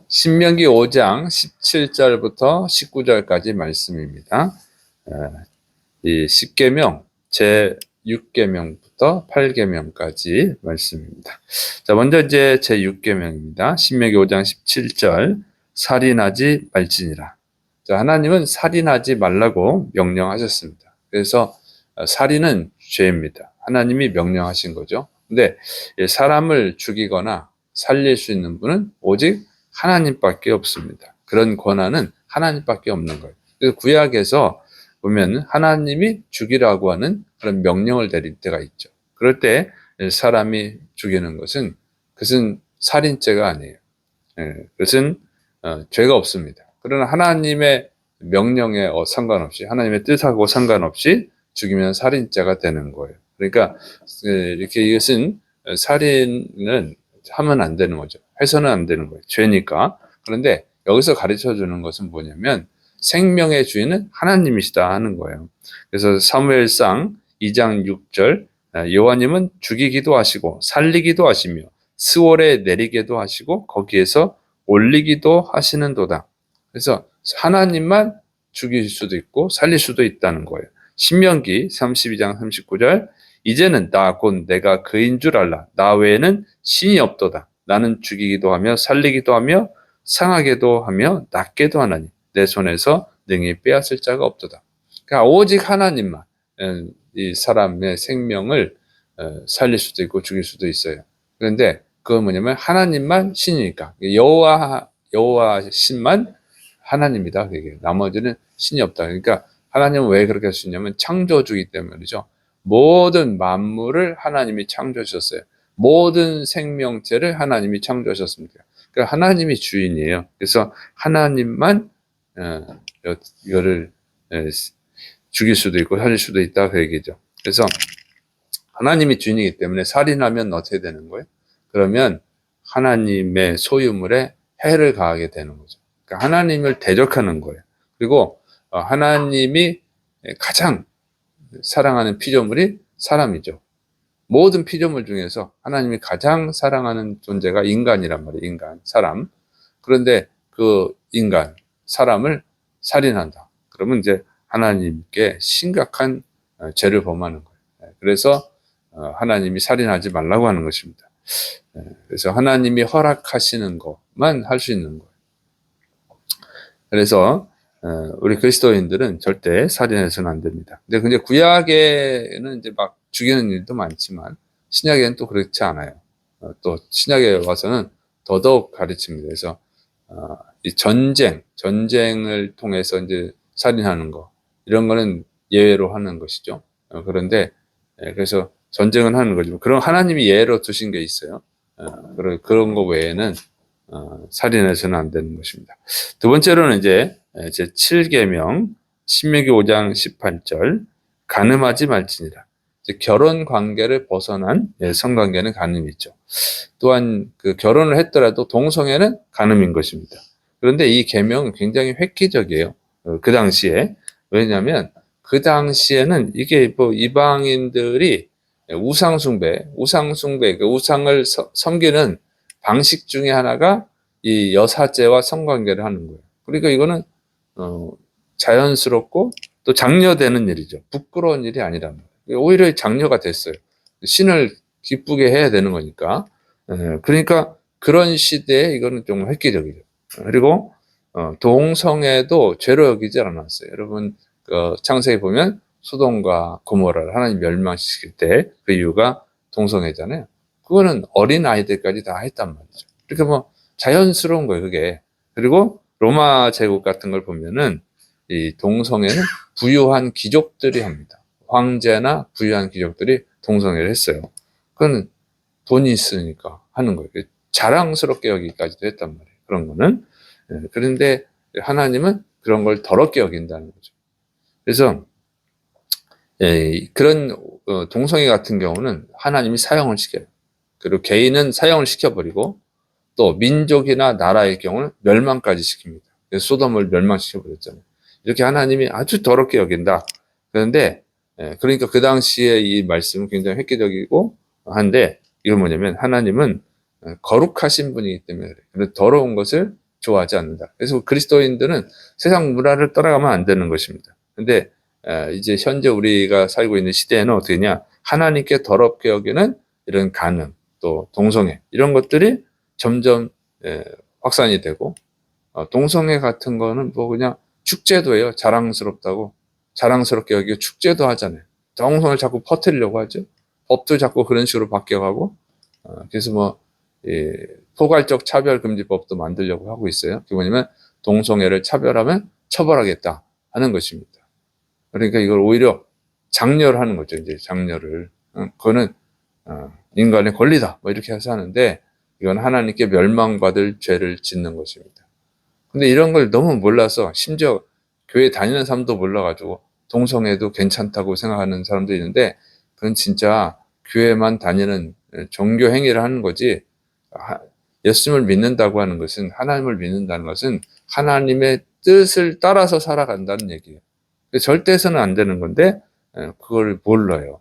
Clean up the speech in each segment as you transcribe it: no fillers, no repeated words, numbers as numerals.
신명기 5장 17절부터 19절까지 말씀입니다. 이 10계명 제 6계명부터 8계명까지 말씀입니다. 자, 먼저 이제 제 6계명입니다. 신명기 5장 17절 살인하지 말지니라. 자, 하나님은 살인하지 말라고 명령하셨습니다. 그래서 살인은 죄입니다. 하나님이 명령하신 거죠. 근데 사람을 죽이거나 살릴 수 있는 분은 오직 하나님밖에 없습니다. 그런 권한은 하나님밖에 없는 거예요. 그래서 구약에서 보면 하나님이 죽이라고 하는 그런 명령을 내릴 때가 있죠. 그럴 때 사람이 죽이는 그것은 살인죄가 아니에요. 그것은 죄가 없습니다. 그러나 하나님의 명령에 상관없이, 하나님의 뜻하고 상관없이 죽이면 살인죄가 되는 거예요. 그러니까 이렇게 이것은 살인은 하면 안 되는 거죠. 해서는 안 되는 거예요. 죄니까. 그런데 여기서 가르쳐 주는 것은 뭐냐면 생명의 주인은 하나님이시다 하는 거예요. 그래서 사무엘상 2장 6절 여호와님은 죽이기도 하시고 살리기도 하시며 스월에 내리게도 하시고 거기에서 올리기도 하시는도다. 그래서 하나님만 죽일 수도 있고 살릴 수도 있다는 거예요. 신명기 32장 39절 이제는 나 곧 내가 그인 줄 알라. 나 외에는 신이 없도다. 나는 죽이기도 하며 살리기도 하며 상하게도 하며 낫게도 하나니 내 손에서 능히 빼앗을 자가 없도다. 그러니까 오직 하나님만 이 사람의 생명을 살릴 수도 있고 죽일 수도 있어요. 그런데 그건 뭐냐면 하나님만 신이니까 여호와 신만 하나님이다. 그게 나머지는 신이 없다. 그러니까 하나님은 왜 그렇게 할 수 있냐면 창조주이기 때문이죠. 모든 만물을 하나님이 창조하셨어요. 모든 생명체를 하나님이 창조하셨습니다. 그러니까 하나님이 주인이에요. 그래서 하나님만 이거를 죽일 수도 있고 살릴 수도 있다 그 얘기죠. 그래서 하나님이 주인이기 때문에 살인하면 어떻게 되는 거예요? 그러면 하나님의 소유물에 해를 가하게 되는 거죠. 그러니까 하나님을 대적하는 거예요. 그리고 하나님이 가장 사랑하는 피조물이 사람이죠. 모든 피조물 중에서 하나님이 가장 사랑하는 존재가 인간이란 말이에요. 인간, 사람. 그런데 그 인간, 사람을 살인한다. 그러면 이제 하나님께 심각한 죄를 범하는 거예요. 그래서 하나님이 살인하지 말라고 하는 것입니다. 그래서 하나님이 허락하시는 것만 할 수 있는 거예요. 그래서 우리 그리스도인들은 절대 살인해서는 안 됩니다. 근데 구약에는 이제 막 죽이는 일도 많지만 신약에는 또 그렇지 않아요. 또 신약에 와서는 더더욱 가르칩니다. 그래서 이 전쟁을 통해서 이제 살인하는 거 이런 거는 예외로 하는 것이죠. 그런데 그래서 전쟁은 하는 거죠. 그럼 하나님이 예외로 두신 게 있어요. 그런 거 외에는 살인해서는 안 되는 것입니다. 두 번째로는 이제 제 7계명 신명기 5장 18절 간음하지 말지니라. 결혼 관계를 벗어난 성관계는 간음이죠. 또한 그 결혼을 했더라도 동성애는 간음인 것입니다. 그런데 이 계명은 굉장히 획기적이에요. 그 당시에. 왜냐하면 그 당시에는 이게 뭐 이방인들이 우상숭배, 그 우상을 섬기는 방식 중에 하나가 이 여사제와 성관계를 하는 거예요. 그러니까 이거는 자연스럽고 또 장려되는 일이죠. 부끄러운 일이 아니란 말이에요. 오히려 장려가 됐어요. 신을 기쁘게 해야 되는 거니까. 그러니까 그런 시대에 이거는 좀 획기적이죠. 그리고 동성애도 죄로 여기지 않았어요. 여러분 창세기 보면 소돔과 고모라를 하나님 멸망시킬 때 그 이유가 동성애잖아요. 그거는 어린 아이들까지 다 했단 말이죠. 그러니까 뭐 자연스러운 거예요, 그게. 그리고 로마 제국 같은 걸 보면은 이 동성애는 부유한 귀족들이 합니다. 황제나 부유한 귀족들이 동성애를 했어요. 그건 돈이 있으니까 하는 거예요. 자랑스럽게 여기까지도 했단 말이에요. 그런 거는. 그런데 하나님은 그런 걸 더럽게 여긴다는 거죠. 그래서 그런 동성애 같은 경우는 하나님이 사형을 시켜요. 그리고 개인은 사형을 시켜버리고 또 민족이나 나라의 경우는 멸망까지 시킵니다. 그래서 소돔을 멸망시켜버렸잖아요. 이렇게 하나님이 아주 더럽게 여긴다. 그런데 그러니까 그 당시에 이 말씀은 굉장히 획기적이고 한데 이건 뭐냐면 하나님은 거룩하신 분이기 때문에 그래요. 그래서 더러운 것을 좋아하지 않는다. 그래서 그리스도인들은 세상 문화를 따라가면 안 되는 것입니다. 근데 이제 현재 우리가 살고 있는 시대에는 어떻게냐, 하나님께 더럽게 여기는 이런 간음, 또 동성애 이런 것들이 점점 확산이 되고, 동성애 같은 거는 뭐 그냥 축제도 해요. 자랑스럽다고, 자랑스럽게 여기고 축제도 하잖아요. 동성애를 자꾸 퍼뜨리려고 하죠. 법도 자꾸 그런 식으로 바뀌어가고, 그래서 뭐 포괄적 차별금지법도 만들려고 하고 있어요. 그게 뭐냐면 동성애를 차별하면 처벌하겠다 하는 것입니다. 그러니까 이걸 오히려 장려를 하는 거죠. 이제 장려를. 그거는 인간의 권리다, 뭐 이렇게 해서 하는데, 이건 하나님께 멸망받을 죄를 짓는 것입니다. 근데 이런 걸 너무 몰라서, 심지어 교회 다니는 사람도 몰라가지고 동성애도 괜찮다고 생각하는 사람도 있는데, 그건 진짜 교회만 다니는 종교 행위를 하는 거지, 예수님을 믿는다고 하는 것은, 하나님을 믿는다는 것은 하나님의 뜻을 따라서 살아간다는 얘기예요. 절대 해서는 안 되는 건데 그걸 몰라요.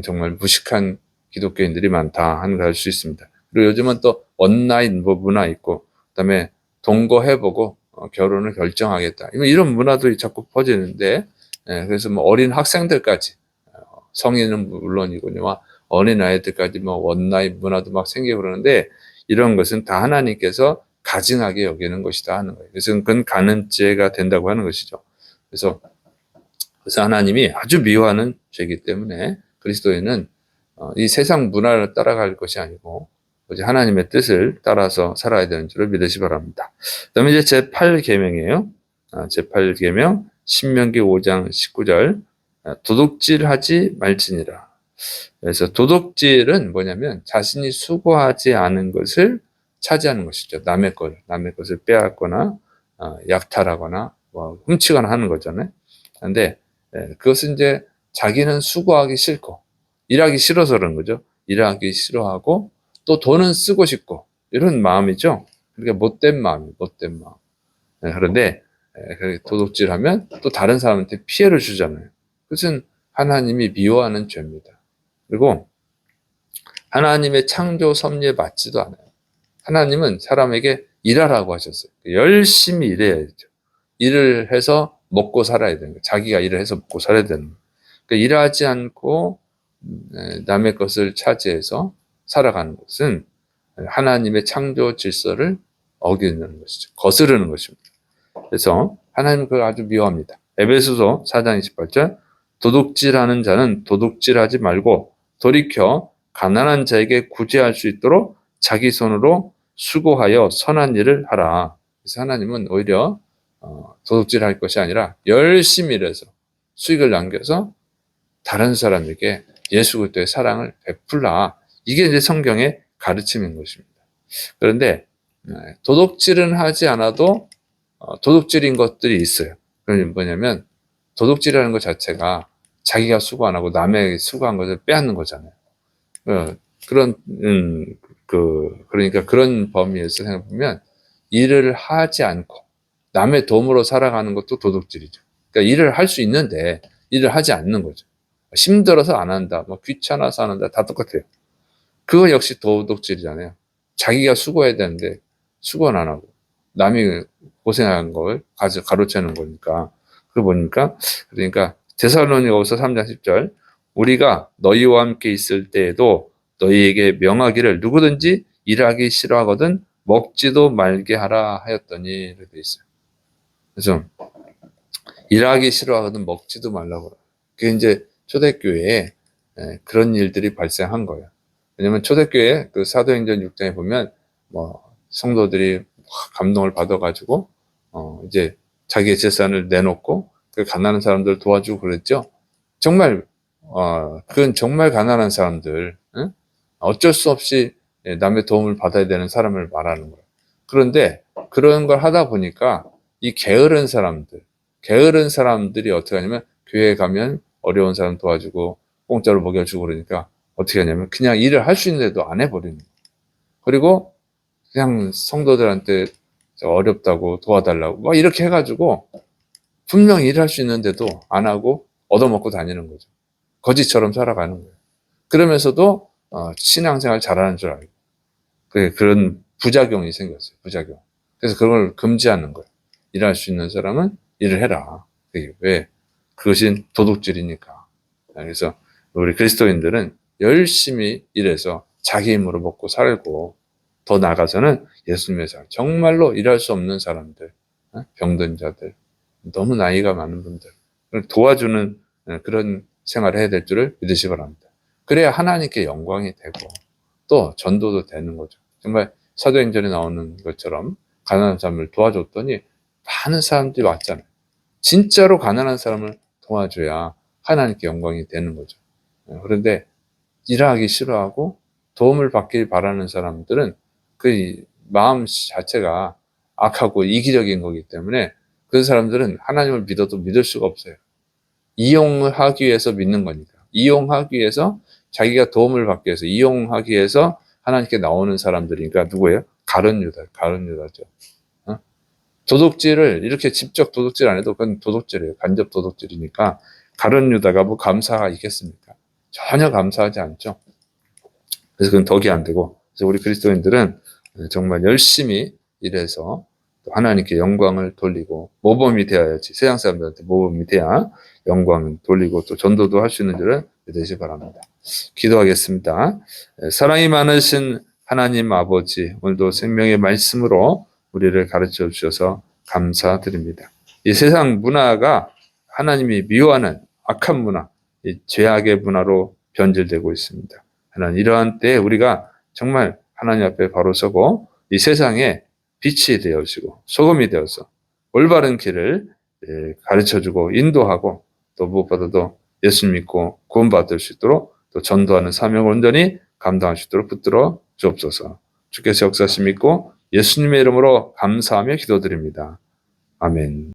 정말 무식한 기독교인들이 많다 하는 걸 알 수 있습니다. 그리고 요즘은 또 원나잇 문화 있고, 그다음에 동거해보고 결혼을 결정하겠다, 이런 문화도 자꾸 퍼지는데, 그래서 뭐 어린 학생들까지, 성인은 물론이고요, 어린 아이들까지 뭐 원나잇 문화도 막 생기고 그러는데, 이런 것은 다 하나님께서 가증하게 여기는 것이다 하는 거예요. 그래서 그건 간음죄가 된다고 하는 것이죠. 그래서 하나님이 아주 미워하는 죄이기 때문에 그리스도인은 이 세상 문화를 따라갈 것이 아니고 오직 하나님의 뜻을 따라서 살아야 되는 줄을 믿으시 바랍니다. 그다음에 이제 제8계명이에요. 제8계명 신명기 5장 19절, 도둑질하지 말지니라. 그래서 도둑질은 뭐냐면 자신이 수고하지 않은 것을 차지하는 것이죠. 남의 것을 빼앗거나 약탈하거나 뭐 훔치거나 하는 거잖아요. 그런데 그것은 이제 자기는 수고하기 싫고, 일하기 싫어서 그런 거죠. 일하기 싫어하고 또 돈은 쓰고 싶고, 이런 마음이죠. 그러니까 못된 마음. 그런데 도둑질하면 또 다른 사람한테 피해를 주잖아요. 그것은 하나님이 미워하는 죄입니다. 그리고 하나님의 창조 섭리에 맞지도 않아요. 하나님은 사람에게 일하라고 하셨어요. 열심히 일해야죠. 일을 해서 먹고 살아야 되는 거예요. 자기가 일을 해서 먹고 살아야 되는 거예요. 그러니까 일하지 않고 남의 것을 차지해서 살아가는 것은 하나님의 창조 질서를 어기는 것이죠. 거스르는 것입니다. 그래서 하나님은 그걸 아주 미워합니다. 에베소서 4장 28절, 도둑질하는 자는 도둑질하지 말고 돌이켜 가난한 자에게 구제할 수 있도록 자기 손으로 수고하여 선한 일을 하라. 그래서 하나님은 오히려 도둑질할 것이 아니라 열심히 일해서 수익을 남겨서 다른 사람에게 예수 그리스도의 사랑을 베풀라. 이게 이제 성경의 가르침인 것입니다. 그런데 도둑질은 하지 않아도 도둑질인 것들이 있어요. 그건 뭐냐면, 도둑질이라는 것 자체가 자기가 수고 안 하고 남의 수고한 것을 빼앗는 거잖아요. 그런 그러니까 그런 범위에서 생각해보면, 일을 하지 않고 남의 도움으로 살아가는 것도 도둑질이죠. 그러니까 일을 할 수 있는데 일을 하지 않는 거죠. 힘들어서 안 한다, 뭐 귀찮아서 안 한다, 다 똑같아요. 그거 역시 도둑질이잖아요. 자기가 수고해야 되는데 수고는 안 하고 남이 고생한 걸 가로채는 거니까. 그러니까 데살로니가후서 3장 10절, 우리가 너희와 함께 있을 때에도 너희에게 명하기를 누구든지 일하기 싫어하거든 먹지도 말게 하라 하였더니, 이렇게 돼 있어요. 그래서 일하기 싫어하거든 먹지도 말라고. 그게 이제 초대교회에 그런 일들이 발생한 거예요. 왜냐면 초대교회 그 사도행전 6장에 보면 뭐 성도들이 감동을 받아가지고 이제 자기의 재산을 내놓고 그 가난한 사람들 도와주고 그랬죠. 정말 그건 정말 가난한 사람들, 응? 어쩔 수 없이 남의 도움을 받아야 되는 사람을 말하는 거예요. 그런데 그런 걸 하다 보니까 이 게으른 사람들이 어떻게 하냐면, 교회에 가면 어려운 사람 도와주고 공짜로 먹여주고 그러니까 어떻게 하냐면 그냥 일을 할 수 있는데도 안 해버리는 거예요. 그리고 그냥 성도들한테 어렵다고 도와달라고 막 이렇게 해가지고 분명히 일할 수 있는데도 안 하고 얻어먹고 다니는 거죠. 거지처럼 살아가는 거예요. 그러면서도 신앙생활 잘하는 줄 알고 그런 부작용이 생겼어요. 부작용. 그래서 그걸 금지하는 거예요. 일할 수 있는 사람은 일을 해라. 왜? 그것이 도둑질이니까. 그래서 우리 그리스도인들은 열심히 일해서 자기 힘으로 먹고 살고, 더 나아가서는 예수님의 사람, 정말로 일할 수 없는 사람들, 병든 자들, 너무 나이가 많은 분들 도와주는 그런 생활을 해야 될 줄을 믿으시기 바랍니다. 그래야 하나님께 영광이 되고 또 전도도 되는 거죠. 정말 사도행전에 나오는 것처럼 가난한 사람을 도와줬더니 많은 사람들이 왔잖아요. 진짜로 가난한 사람을 도와줘야 하나님께 영광이 되는 거죠. 그런데 일하기 싫어하고 도움을 받길 바라는 사람들은 그 마음 자체가 악하고 이기적인 거기 때문에 그 사람들은 하나님을 믿어도 믿을 수가 없어요. 이용을 하기 위해서 믿는 거니까. 이용하기 위해서, 자기가 도움을 받기 위해서, 이용하기 위해서 하나님께 나오는 사람들이니까 누구예요? 가룟 유다죠. 도둑질을 이렇게 직접 도둑질 안 해도 그건 도둑질이에요. 간접 도둑질이니까 가룟 유다가 뭐 감사가 있겠습니까? 전혀 감사하지 않죠. 그래서 그건 덕이 안 되고, 그래서 우리 그리스도인들은 정말 열심히 일해서 또 하나님께 영광을 돌리고 모범이 되어야지, 세상 사람들한테 모범이 돼야 영광을 돌리고 또 전도도 할 수 있는 줄을 믿으시기 바랍니다. 기도하겠습니다. 사랑이 많으신 하나님 아버지, 오늘도 생명의 말씀으로 우리를 가르쳐 주셔서 감사드립니다. 이 세상 문화가 하나님이 미워하는 악한 문화, 이 죄악의 문화로 변질되고 있습니다. 하나님, 이러한 때에 우리가 정말 하나님 앞에 바로 서고 이 세상에 빛이 되어지고 소금이 되어서 올바른 길을 가르쳐주고 인도하고, 또 무엇보다도 예수 믿고 구원받을 수 있도록 또 전도하는 사명을 온전히 감당할 수 있도록 붙들어 주옵소서. 주께서 역사하심 믿고 예수님의 이름으로 감사하며 기도드립니다. 아멘.